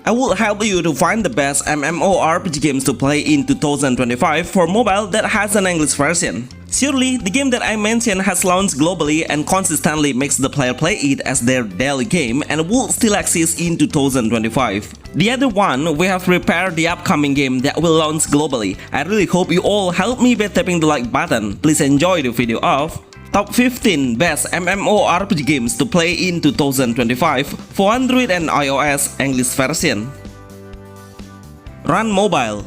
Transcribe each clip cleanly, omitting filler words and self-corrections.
I will help you to find the best MMORPG games to play in 2025 for mobile that has an English version. Surely, the game that I mentioned has launched globally and consistently makes the player play it as their daily game and will still exist in 2025. The other one, we have prepared the upcoming game that will launch globally. I really hope you all help me by tapping the like button. Please enjoy the video of Top 15 Best MMORPG Games to Play in 2025 for Android and iOS English version. Run Mobile.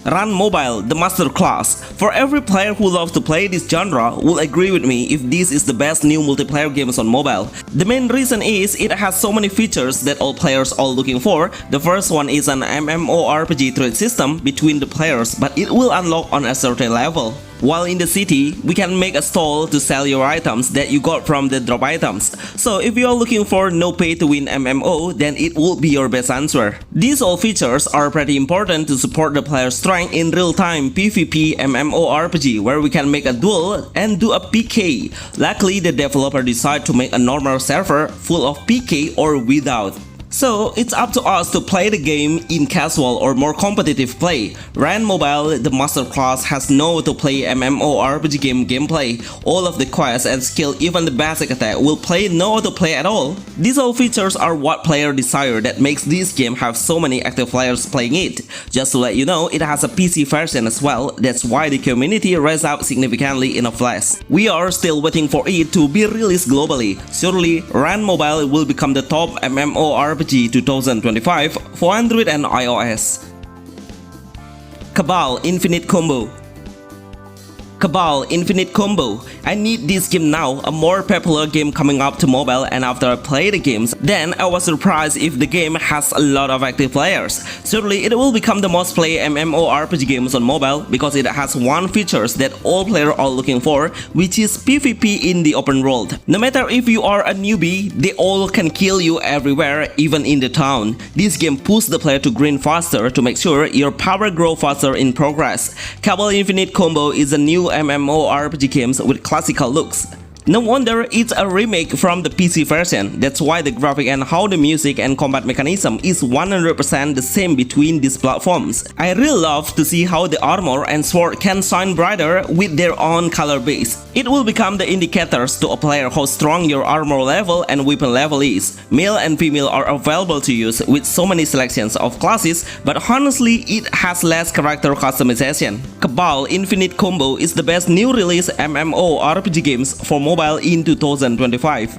Run Mobile, the master class. For every player who loves to play this genre will agree with me if this is the best new multiplayer games on mobile. The main reason is it has so many features that all players are looking for. The first one is an MMORPG trade system between the players, but it will unlock on a certain level. While in the city, we can make a stall to sell your items that you got from the drop items. So if you are looking for no pay to win MMO, then it will be your best answer. These all features are pretty important to support the player's strength in real-time PvP MMORPG where we can make a duel and do a PK. Luckily, the developer decided to make a normal server full of PK or without. So it's up to us to play the game in casual or more competitive play. Run Mobile, the master class, has no to play MMORPG game gameplay. All of the quests and skill, even the basic attack, will play no to play at all. These all features are what player desire that makes this game have so many active players playing it. Just to let you know, it has a PC version as well. That's why the community raised up significantly in a flash. We are still waiting for it to be released globally. Surely, Run Mobile will become the top MMORPG 2025 for Android and iOS. Cabal Infinite Combo. Cabal Infinite Combo. I need this game now, a more popular game coming up to mobile, and after I play the games, then I was surprised if the game has a lot of active players. Certainly, it will become the most played MMORPG games on mobile because it has one feature that all players are looking for, which is PvP in the open world. No matter if you are a newbie, they all can kill you everywhere, even in the town. This game pushes the player to grind faster to make sure your power grows faster in progress. Cabal Infinite Combo is a new MMORPG game with classical looks. No wonder it's a remake from the PC version. That's why the graphic and how the music and combat mechanism is 100% the same between these platforms. I really love to see how the armor and sword can shine brighter with their own color base. It will become the indicators to a player how strong your armor level and weapon level is. Male and female are available to use with so many selections of classes, but honestly it has less character customization. Cabal Infinite Combo is the best new release MMORPG games for mobile in 2025.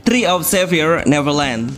Tree of Savior Neverland.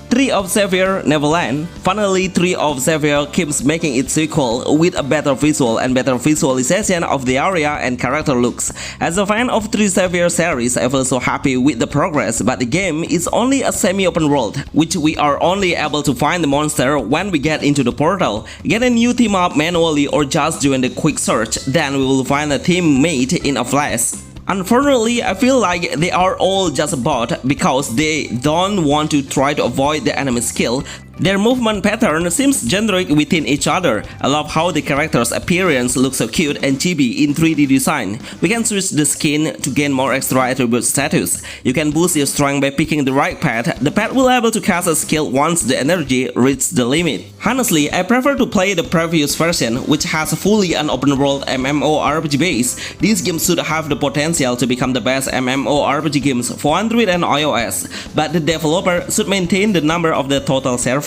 Tree of Savior Neverland. Finally, Tree of Savior keeps making its sequel with a better visual and better visualization of the area and character looks. As a fan of Tree Savior series, I feel so happy with the progress, but the game is only a semi-open world, which we are only able to find the monster when we get into the portal. Get a new team up manually or just doing the quick search, then we will find a teammate in a flash. Unfortunately, I feel like they are all just bot because they don't want to try to avoid the enemy skill. Their movement pattern seems generic within each other. I love how the character's appearance looks so cute and chibi in 3D design. We can switch the skin to gain more extra attribute status. You can boost your strength by picking the right pet. The pet will be able to cast a skill once the energy reaches the limit. Honestly, I prefer to play the previous version, which has fully an open world MMORPG base. This game should have the potential to become the best MMORPG games for Android and iOS, but the developer should maintain the number of the total server.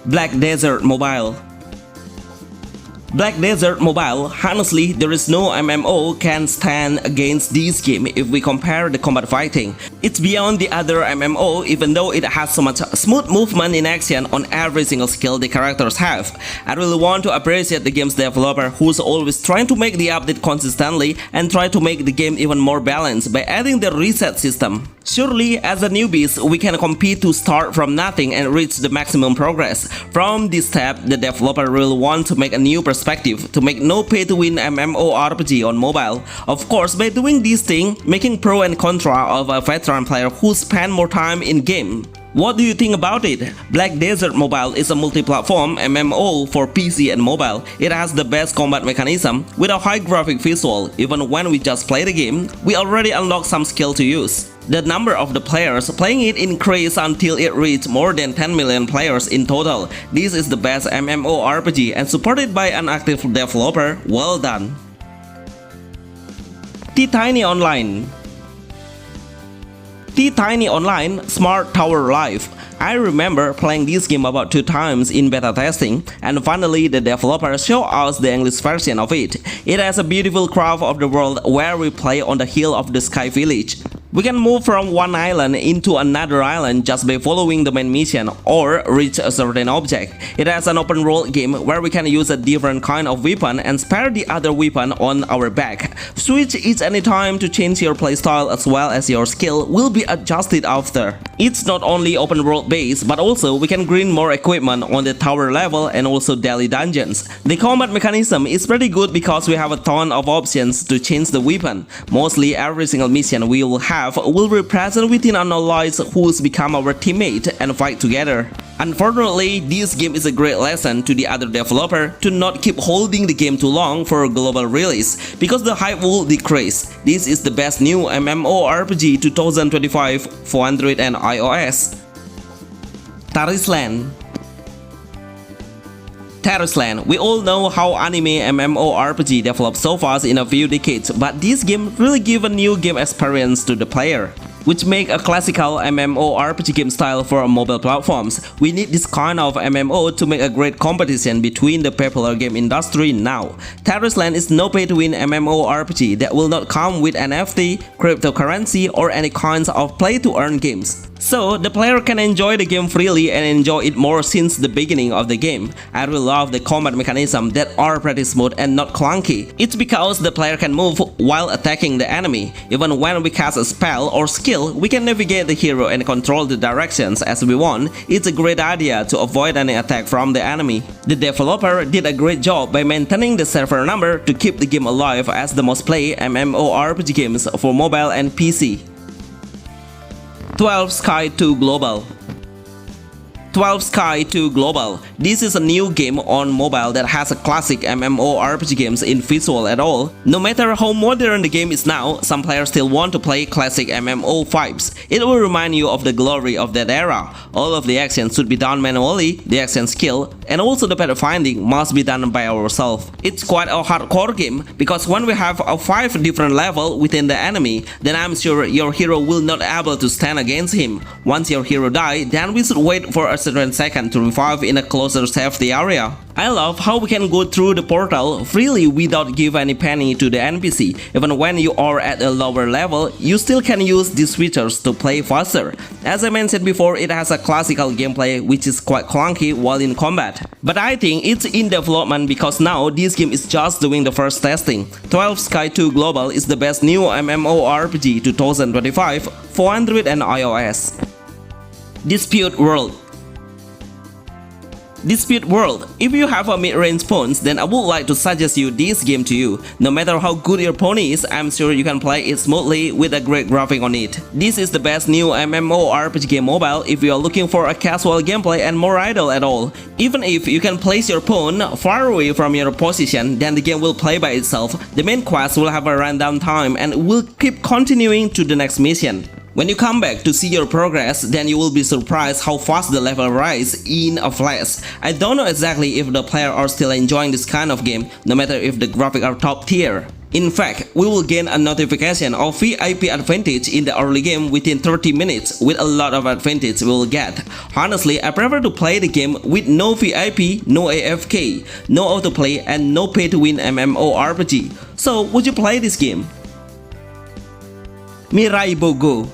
Black Desert Mobile. Black Desert Mobile, honestly, there is no MMO can stand against this game if we compare the combat fighting. It's beyond the other MMO even though it has so much smooth movement in action on every single skill the characters have. I really want to appreciate the game's developer who's always trying to make the update consistently and try to make the game even more balanced by adding the reset system. Surely, as a newbies, we can compete to start from nothing and reach the maximum progress. From this step, the developer will want to make a new perspective to make no pay-to-win MMORPG on mobile. Of course, by doing this thing, making pro and contra of a veteran player who spend more time in game. What do you think about it? Black Desert Mobile is a multi-platform MMO for PC and mobile. It has the best combat mechanism with a high graphic visual. Even when we just play the game, we already unlock some skill to use. The number of the players playing it increased until it reached more than 10 million players in total. This is the best MMORPG and supported by an active developer. Well done. T-Tiny Online. T-Tiny Online Smart Tower Life. I remember playing this game about 2 times in beta testing, and finally the developer showed us the English version of it. It has a beautiful craft of the world where we play on the hill of the Sky Village. We can move from one island into another island just by following the main mission or reach a certain object. It has an open world game where we can use a different kind of weapon and spare the other weapon on our back. Switch each anytime to change your playstyle as well as your skill will be adjusted after. It's not only open world based but also we can grind more equipment on the tower level and also daily dungeons. The combat mechanism is pretty good because we have a ton of options to change the weapon. Mostly every single mission we will have will be present within an allies who's become our teammate and fight together. Unfortunately, this game is a great lesson to the other developer to not keep holding the game too long for a global release because the hype will decrease. This is the best new MMORPG 2025 for Android and iOS. Teras Land. Teras Land. We all know how anime MMORPG developed so fast in a few decades, but this game really gives a new game experience to the player, which make a classical MMORPG game style for mobile platforms. We need this kind of MMO to make a great competition between the popular game industry now. Teras Land is no pay-to-win MMORPG that will not come with NFT, cryptocurrency, or any kinds of play-to-earn games. So the player can enjoy the game freely and enjoy it more since the beginning of the game. I really love the combat mechanism that are pretty smooth and not clunky. It's because the player can move while attacking the enemy. Even when we cast a spell or skill, we can navigate the hero and control the directions as we want. It's a great idea to avoid any attack from the enemy. The developer did a great job by maintaining the server number to keep the game alive as the most played MMORPG games for mobile and PC. 12 Sky 2 Global. 12 Sky 2 Global. This is a new game on mobile that has a classic MMORPG games in visual at all. No matter how modern the game is now, some players still want to play classic MMO vibes. It will remind you of the glory of that era. All of the actions should be done manually, the action skill, and also the pathfinding must be done by ourselves. It's quite a hardcore game because when we have a 5 different level within the enemy, then I'm sure your hero will not able to stand against him. Once your hero die, then we should wait for a certain second to revive in a closer safety area. I love how we can go through the portal freely without give any penny to the NPC. Even when you are at a lower level, you still can use these features to play faster. As I mentioned before, it has a classical gameplay which is quite clunky while in combat. But I think it's in development because now this game is just doing the first testing. 12 Sky 2 Global is the best new MMORPG 2025 for Android and iOS. Dispute World. Dispute World. If you have a mid-range pawns, then I would like to suggest you this game to you. No matter how good your pawn is, I'm sure you can play it smoothly with a great graphic on it. This is the best new MMORPG game mobile if you are looking for a casual gameplay and more idle at all. Even if you can place your pawn far away from your position, then the game will play by itself. The main quest will have a rundown time and will keep continuing to the next mission. When you come back to see your progress, then you will be surprised how fast the level rise in a flash. I don't know exactly if the player are still enjoying this kind of game, no matter if the graphics are top tier. In fact, we will gain a notification of VIP advantage in the early game within 30 minutes with a lot of advantage we will get. Honestly, I prefer to play the game with no VIP, no AFK, no autoplay and no pay to win MMORPG. So, would you play this game? Mirai Bogo.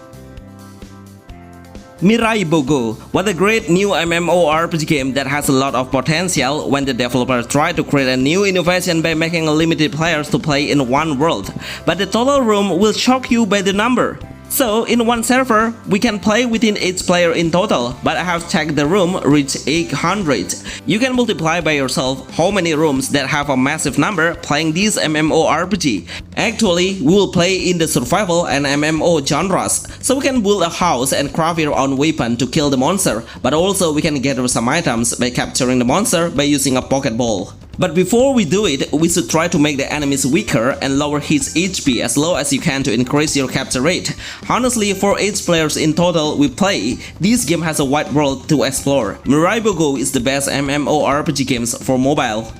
Mirai Bogo. What a great new MMORPG game that has a lot of potential when the developers try to create a new innovation by making limited players to play in one world. But the total room will shock you by the number. So in one server, we can play within 8 players in total, but I have checked the room reach 800. You can multiply by yourself how many rooms that have a massive number playing this MMORPG. Actually, we will play in the survival and MMO genres, so we can build a house and craft your own weapon to kill the monster, but also we can gather some items by capturing the monster by using a Pokeball. But before we do it, we should try to make the enemies weaker and lower his HP as low as you can to increase your capture rate. Honestly, for 8 players in total we play, this game has a wide world to explore. Miro is the best MMORPG games for mobile.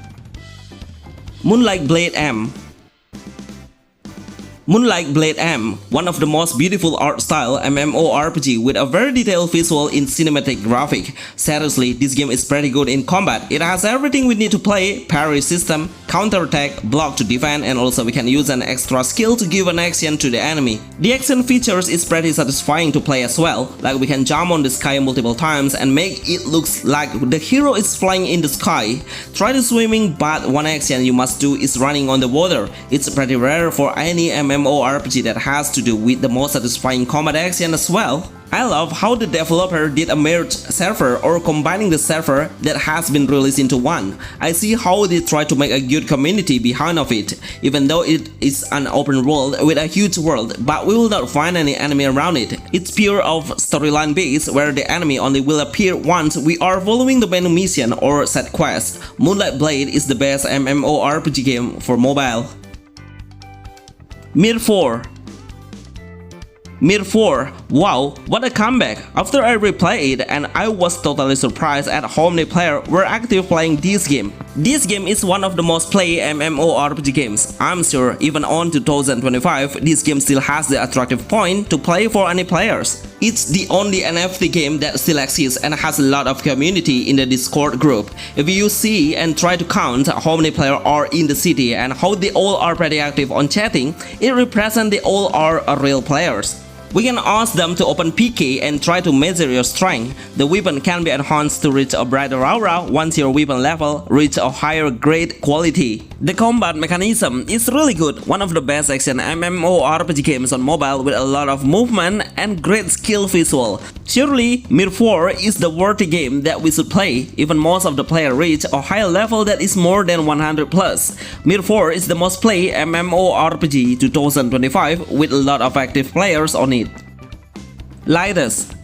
Moonlight Blade M. Moonlight Blade M, one of the most beautiful art style MMORPG with a very detailed visual in cinematic graphic. Seriously, this game is pretty good in combat. It has everything we need to play: parry system, counter attack, block to defend, and also we can use an extra skill to give an action to the enemy. The action features is pretty satisfying to play as well, like we can jump on the sky multiple times and make it looks like the hero is flying in the sky. Try to swimming, but one action you must do is running on the water. It's pretty rare for any MMORPG that has to do with the most satisfying combat action as well. I love how the developer did a merge server or combining the server that has been released into one. I see how they try to make a good community behind of it, even though it is an open world with a huge world, but we will not find any enemy around it. It's pure of storyline based where the enemy only will appear once we are following the main mission or set quest. Moonlight Blade is the best MMORPG game for mobile. Miro 4. Miro 4, wow, what a comeback! After I replayed it and I was totally surprised at how many players were active playing this game. This game is one of the most played MMORPG games. I'm sure even on 2025, this game still has the attractive point to play for any players. It's the only NFT game that still exists and has a lot of community in the Discord group. If you see and try to count how many players are in the city and how they all are pretty active on chatting, it represents they all are real players. We can ask them to open PK and try to measure your strength. The weapon can be enhanced to reach a brighter aura once your weapon level reach a higher grade quality. The combat mechanism is really good, one of the best action MMORPG games on mobile with a lot of movement and great skill visual. Surely, Miro 4 is the worthy game that we should play, even most of the players reach a higher level that is more than 100 plus. Miro 4 is the most played MMORPG 2025 with a lot of active players on it. Lilias.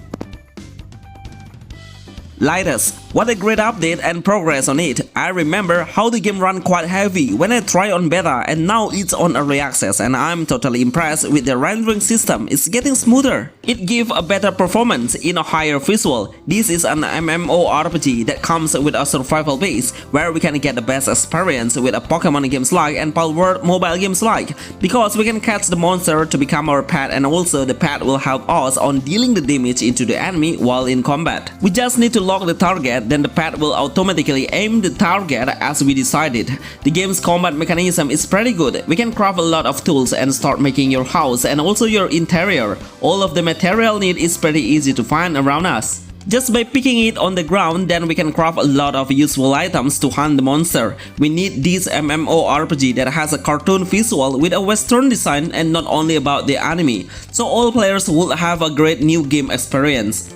What a great update and progress on it. I remember how the game ran quite heavy when I tried on beta and now it's on early access and I'm totally impressed with the rendering system. It's getting smoother. It gives a better performance in a higher visual. This is an MMORPG that comes with a survival base where we can get the best experience with a Pokemon games like and Palworld mobile games like, because we can catch the monster to become our pet and also the pet will help us on dealing the damage into the enemy while in combat. We just need to lock the target, then the pet will automatically aim the target as we decided. The game's combat mechanism is pretty good. We can craft a lot of tools and start making your house and also your interior. All of the material need is pretty easy to find around us. Just by picking it on the ground, then we can craft a lot of useful items to hunt the monster. We need this MMORPG that has a cartoon visual with a western design and not only about the anime, so all players will have a great new game experience.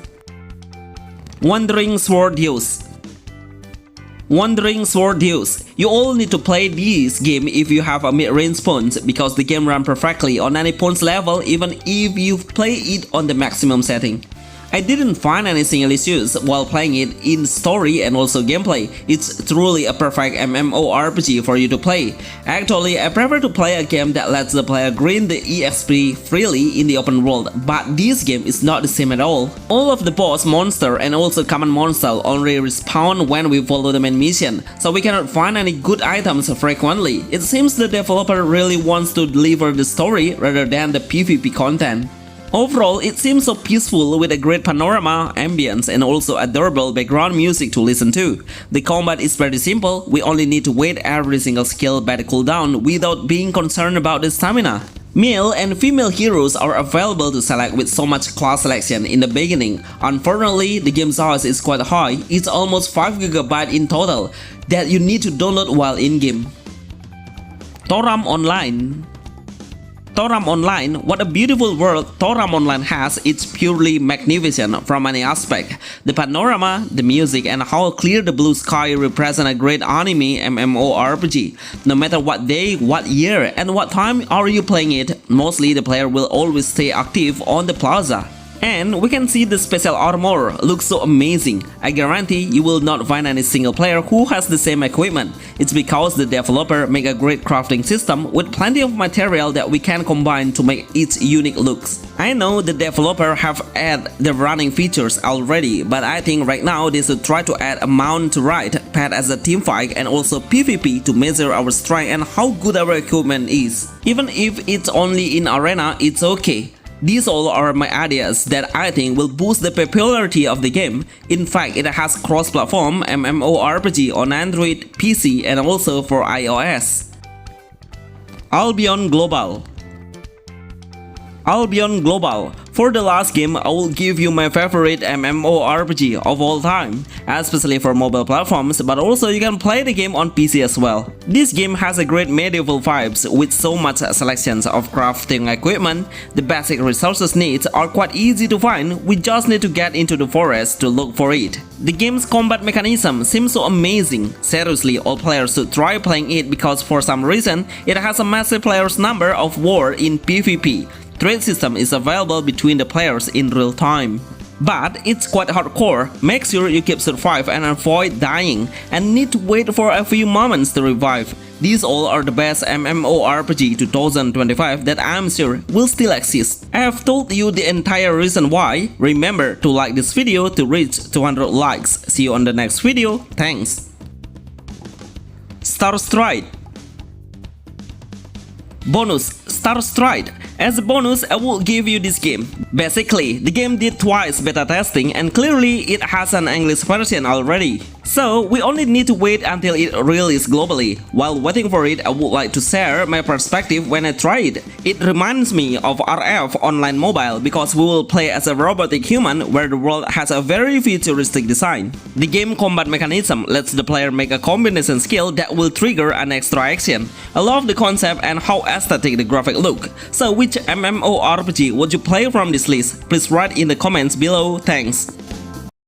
Wandering Sword Use. You all need to play this game if you have a mid-range punch, because the game runs perfectly on any punch level even if you play it on the maximum setting. I didn't find any single issues while playing it in story and also gameplay. It's truly a perfect MMORPG for you to play. Actually, I prefer to play a game that lets the player grind the EXP freely in the open world, but this game is not the same at all. All of the boss monster and also common monster only respawn when we follow the main mission, so we cannot find any good items frequently. It seems the developer really wants to deliver the story rather than the PvP content. Overall, it seems so peaceful with a great panorama, ambience and also adorable background music to listen to. The combat is pretty simple, we only need to wait every single skill by the cooldown without being concerned about the stamina. Male and female heroes are available to select with so much class selection in the beginning. Unfortunately, the game size is quite high, it's almost 5 GB in total, that you need to download while in-game. Toram Online. What a beautiful world Toram Online has. It's purely magnificent from any aspect. The panorama, the music and how clear the blue sky represent a great anime MMORPG. No matter what day, what year and what time are you playing it, mostly the player will always stay active on the plaza. And we can see the special armor looks so amazing. I guarantee you will not find any single player who has the same equipment. It's because the developer make a great crafting system with plenty of material that we can combine to make its unique looks. I know the developer have added the running features already, but I think right now they should try to add a mount to ride, pad as a teamfight, and also PvP to measure our strength and how good our equipment is. Even if it's only in arena, it's okay. These all are my ideas that I think will boost the popularity of the game. In fact, it has cross-platform MMORPG on Android, PC, and also for iOS. Albon Global. Albon Global. For the last game, I will give you my favorite MMORPG of all time, especially for mobile platforms, but also you can play the game on PC as well. This game has a great medieval vibes with so much selections of crafting equipment. The basic resources needs are quite easy to find, we just need to get into the forest to look for it. The game's combat mechanism seems so amazing. Seriously, all players should try playing it because for some reason, it has a massive players number of war in PvP. Trade system is available between the players in real time. But it's quite hardcore. Make sure you keep survive and avoid dying, and need to wait for a few moments to revive. These all are the best MMORPG 2025 that I'm sure will still exist. I have told you the entire reason why. Remember to like this video to reach 200 likes. See you on the next video. Thanks. Star Stride. Bonus Star Stride. As a bonus, I will give you this game. Basically, the game did twice beta testing and clearly it has an English version already. So we only need to wait until it releases globally. While waiting for it, I would like to share my perspective when I try it. It reminds me of RF Online Mobile because we will play as a robotic human where the world has a very futuristic design. The game combat mechanism lets the player make a combination skill that will trigger an extra action. I love the concept and how aesthetic the graphic look. So which MMORPG would you play from this list? Please write in the comments below. Thanks.